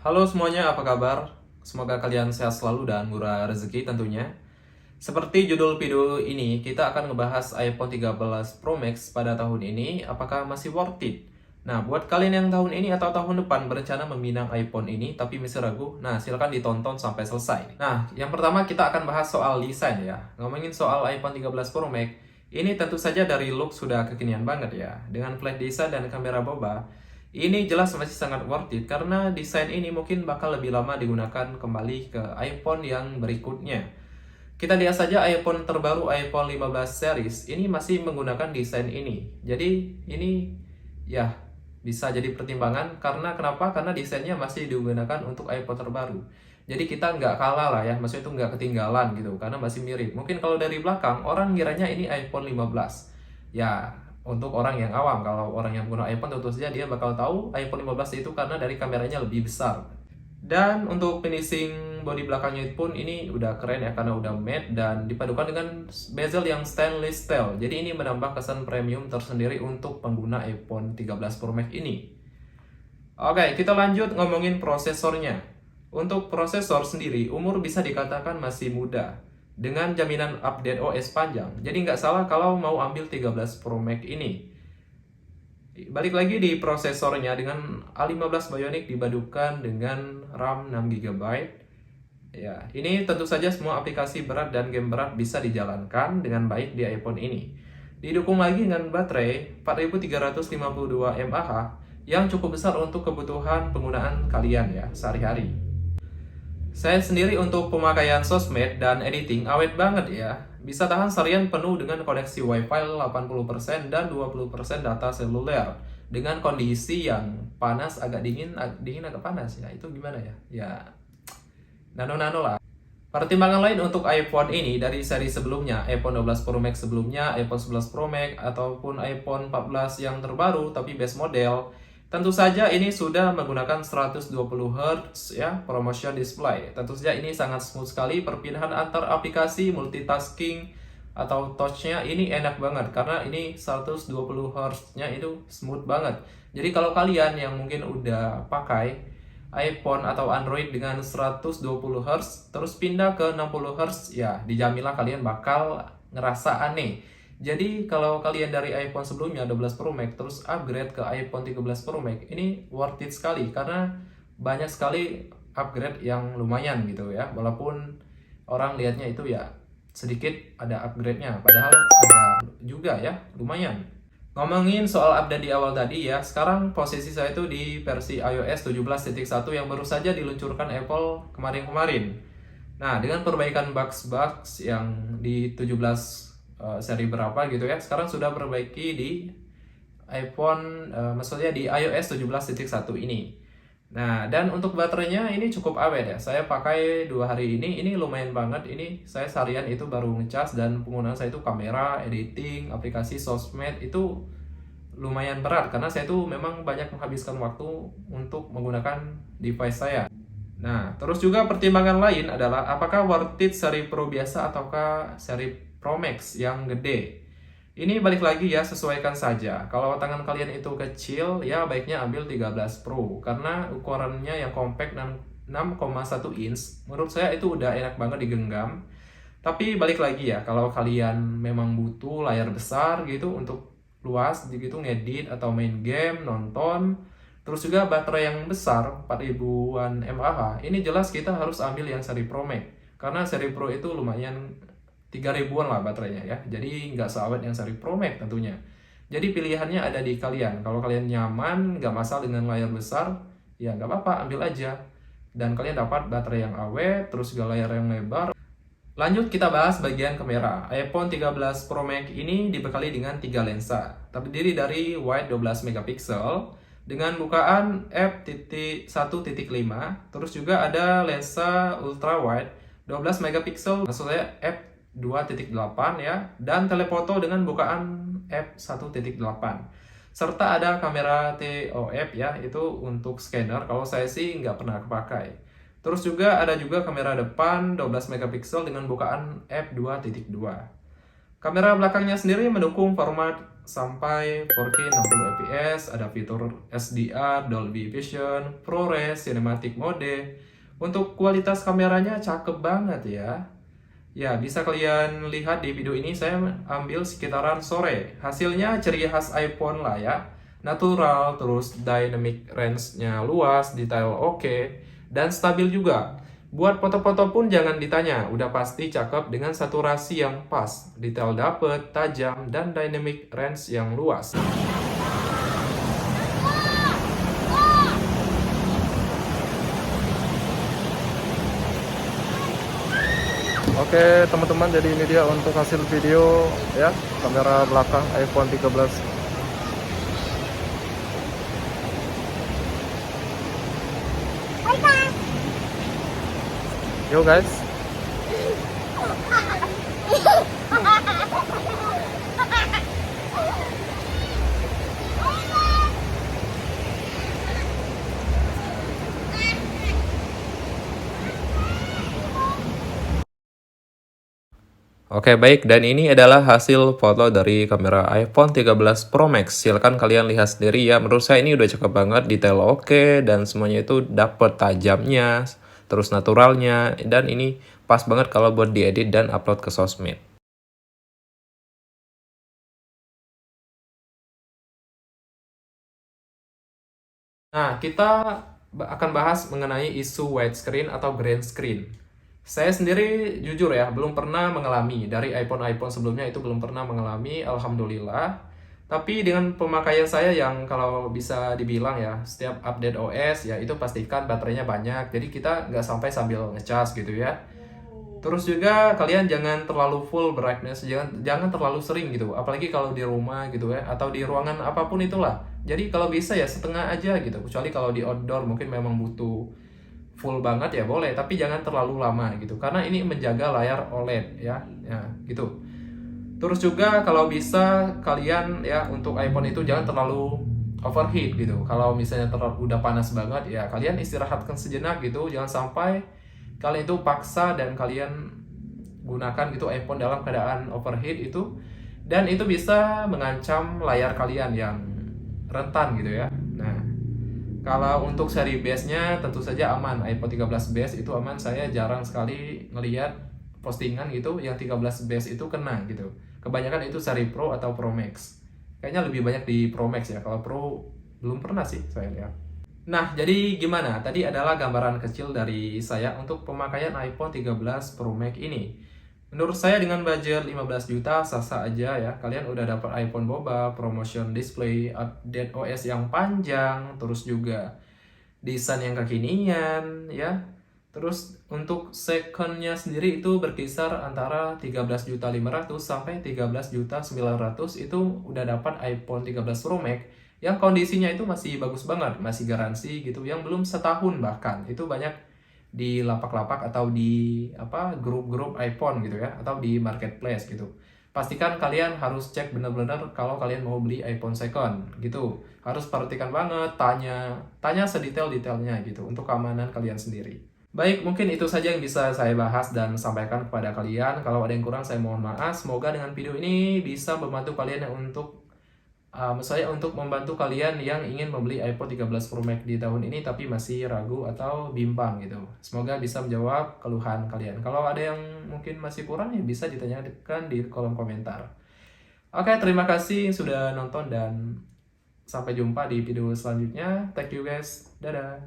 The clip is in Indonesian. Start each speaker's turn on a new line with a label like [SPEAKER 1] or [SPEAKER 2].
[SPEAKER 1] Halo semuanya, apa kabar? Semoga kalian sehat selalu dan murah rezeki tentunya. Seperti judul video ini, kita akan ngebahas iPhone 13 Pro Max pada tahun ini, apakah masih worth it? Nah, buat kalian yang tahun ini atau tahun depan berencana meminang iPhone ini tapi masih ragu, nah silahkan ditonton sampai selesai. Nah, yang pertama kita akan bahas soal desain ya. Ngomongin soal iPhone 13 Pro Max, ini tentu saja dari look sudah kekinian banget ya. Dengan flat design dan kamera boba, ini jelas masih sangat worth it karena desain ini mungkin bakal lebih lama digunakan kembali ke iPhone yang berikutnya. Kita lihat saja iPhone terbaru iPhone 15 series ini masih menggunakan desain ini. Jadi ini ya bisa jadi pertimbangan karena kenapa? Karena desainnya masih digunakan untuk iPhone terbaru. Jadi kita nggak kalah lah ya, maksudnya itu nggak ketinggalan gitu karena masih mirip. Mungkin kalau dari belakang orang ngiranya ini iPhone 15. Ya, untuk orang yang awam, kalau orang yang menggunakan iPhone tentu saja dia bakal tahu iPhone 15 itu karena dari kameranya lebih besar. Dan untuk finishing bodi belakangnya pun ini udah keren ya karena udah matte dan dipadukan dengan bezel yang stainless steel. Jadi ini menambah kesan premium tersendiri untuk pengguna iPhone 13 Pro Max ini. Oke, kita lanjut ngomongin prosesornya. Untuk prosesor sendiri, umur bisa dikatakan masih muda dengan jaminan update OS panjang. Jadi nggak salah kalau mau ambil 13 Pro Max ini. Balik lagi di prosesornya dengan A15 Bionic dipadukan dengan RAM 6 GB. Ya, ini tentu saja semua aplikasi berat dan game berat bisa dijalankan dengan baik di iPhone ini. Didukung lagi dengan baterai 4352 mAh yang cukup besar untuk kebutuhan penggunaan kalian ya sehari-hari. Saya sendiri untuk pemakaian sosmed dan editing awet banget ya. Bisa tahan seharian penuh dengan koneksi Wi-Fi 80% dan 20% data seluler. Dengan kondisi yang panas agak dingin, dingin agak panas ya. Itu gimana ya? Ya nano-nano lah. Pertimbangan lain untuk iPhone ini dari seri sebelumnya, iPhone 12 Pro Max sebelumnya, iPhone 11 Pro Max, ataupun iPhone 14 yang terbaru tapi base model, tentu saja ini sudah menggunakan 120 Hz ya, promotion display. Tentu saja ini sangat smooth sekali perpindahan antar aplikasi, multitasking, atau touch-nya ini enak banget karena ini 120 Hz-nya itu smooth banget. Jadi kalau kalian yang mungkin udah pakai iPhone atau Android dengan 120 Hz terus pindah ke 60 Hz ya dijaminlah kalian bakal ngerasa aneh. Jadi kalau kalian dari iPhone sebelumnya 12 Pro Max terus upgrade ke iPhone 13 Pro Max ini worth it sekali karena banyak sekali upgrade yang lumayan gitu ya. Walaupun orang lihatnya itu ya sedikit ada upgrade-nya padahal ada juga ya lumayan. Ngomongin soal update di awal tadi ya, sekarang posisi saya itu di versi iOS 17.1 yang baru saja diluncurkan Apple kemarin-kemarin. Nah, dengan perbaikan bugs-bugs yang di 17 seri berapa gitu ya, sekarang sudah perbaiki di iPhone, maksudnya di iOS 17.1 ini. Nah, dan untuk baterainya ini cukup awet ya. Saya pakai 2 hari ini lumayan banget. Ini saya seharian itu baru ngecas dan penggunaan saya itu kamera, editing, aplikasi sosmed itu lumayan berat karena saya tuh memang banyak menghabiskan waktu untuk menggunakan device saya. Nah, terus juga pertimbangan lain adalah apakah worth it seri Pro biasa ataukah seri Pro Max yang gede. Ini balik lagi ya, sesuaikan saja. Kalau tangan kalian itu kecil, ya baiknya ambil 13 Pro. Karena ukurannya yang compact dan 6,1 inch, menurut saya itu udah enak banget digenggam. Tapi balik lagi ya, kalau kalian memang butuh layar besar gitu untuk luas, gitu ngedit atau main game, nonton, terus juga baterai yang besar, 4000-an mAh, ini jelas kita harus ambil yang seri Pro Max. Karena seri Pro itu lumayan 3000-an lah baterainya ya. Jadi nggak seawet yang seri Pro Max tentunya. Jadi pilihannya ada di kalian. Kalau kalian nyaman, nggak masalah dengan layar besar, ya nggak apa-apa, ambil aja. Dan kalian dapat baterai yang awet, terus juga layar yang lebar. Lanjut kita bahas bagian kamera. iPhone 13 Pro Max ini dibekali dengan 3 lensa. Terdiri dari wide 12 megapiksel dengan bukaan f1.5, terus juga ada lensa ultra wide 12 megapiksel, maksud saya f2.8 ya, dan telefoto dengan bukaan f1.8. Serta ada kamera TOF ya, itu untuk scanner. Kalau saya sih nggak pernah kepakai. Terus juga ada juga kamera depan 12 megapiksel dengan bukaan f2.2. Kamera belakangnya sendiri mendukung format sampai 4K 60 fps, ada fitur SDR, Dolby Vision, ProRes, Cinematic Mode. Untuk kualitas kameranya cakep banget ya. Ya, bisa kalian lihat di video ini saya ambil sekitaran sore. Hasilnya ciri khas iPhone lah ya. Natural, terus dynamic range-nya luas, detail oke, dan stabil juga. Buat foto-foto pun jangan ditanya, udah pasti cakep dengan saturasi yang pas, detail dapet, tajam, dan dynamic range yang luas.
[SPEAKER 2] Oke teman-teman, jadi ini dia untuk hasil video ya, kamera belakang iPhone 13. Yo guys.
[SPEAKER 1] Oke, baik. Dan ini adalah hasil foto dari kamera iPhone 13 Pro Max. Silahkan kalian lihat sendiri ya. Menurut saya ini udah cakep banget, detail oke, dan semuanya itu dapet tajamnya, terus naturalnya, dan ini pas banget kalau buat diedit dan upload ke sosmed. Nah, kita akan bahas mengenai isu widescreen atau grand screen. Saya sendiri jujur ya, belum pernah mengalami. Dari iPhone-iPhone sebelumnya itu belum pernah mengalami, alhamdulillah. Tapi dengan pemakaian saya yang kalau bisa dibilang ya, setiap update OS ya itu pastikan baterainya banyak. Jadi kita nggak sampai sambil ngecas gitu ya. Terus juga kalian jangan terlalu full brightness, jangan terlalu sering gitu. Apalagi kalau di rumah gitu ya, atau di ruangan apapun itulah. Jadi kalau bisa ya setengah aja gitu. Kecuali kalau di outdoor mungkin memang butuh full banget ya boleh, tapi jangan terlalu lama gitu. Karena ini menjaga layar OLED ya, ya gitu. Terus juga kalau bisa kalian ya untuk iPhone itu jangan terlalu overheat gitu. Kalau misalnya terlalu udah panas banget ya kalian istirahatkan sejenak gitu. Jangan sampai kalian itu paksa dan kalian gunakan gitu iPhone dalam keadaan overheat itu, dan itu bisa mengancam layar kalian yang rentan gitu ya. Nah, kalau untuk seri base-nya tentu saja aman. iPhone 13 base itu aman. Saya jarang sekali ngelihat postingan gitu yang 13 base itu kena gitu. Kebanyakan itu seri Pro atau Pro Max. Kayaknya lebih banyak di Pro Max ya. Kalau Pro belum pernah sih saya lihat. Nah, jadi gimana? Tadi adalah gambaran kecil dari saya untuk pemakaian iPhone 13 Pro Max ini. Menurut saya dengan budget 15 juta sah-sah aja ya. Kalian udah dapat iPhone boba, promotion display, update OS yang panjang, terus juga desain yang kekinian ya. Terus untuk secondnya sendiri itu berkisar antara 13.500.000 sampai 13.900.000 itu udah dapat iPhone 13 Pro Max yang kondisinya itu masih bagus banget, masih garansi gitu, yang belum setahun bahkan. Itu banyak di lapak-lapak atau di apa grup-grup iPhone gitu ya, atau di marketplace gitu. Pastikan kalian harus cek bener-bener kalau kalian mau beli iPhone second gitu. Harus perhatikan banget, tanya sedetail-detailnya gitu untuk keamanan kalian sendiri. Baik, mungkin itu saja yang bisa saya bahas dan sampaikan kepada kalian. Kalau ada yang kurang saya mohon maaf. Semoga dengan video ini bisa membantu kalian untuk saya untuk membantu kalian yang ingin membeli iPhone 13 Pro Max di tahun ini tapi masih ragu atau bimbang gitu. Semoga bisa menjawab keluhan kalian. Kalau ada yang mungkin masih kurang ya bisa ditanyakan di kolom komentar. Oke, terima kasih sudah nonton dan sampai jumpa di video selanjutnya. Thank you guys. Dadah.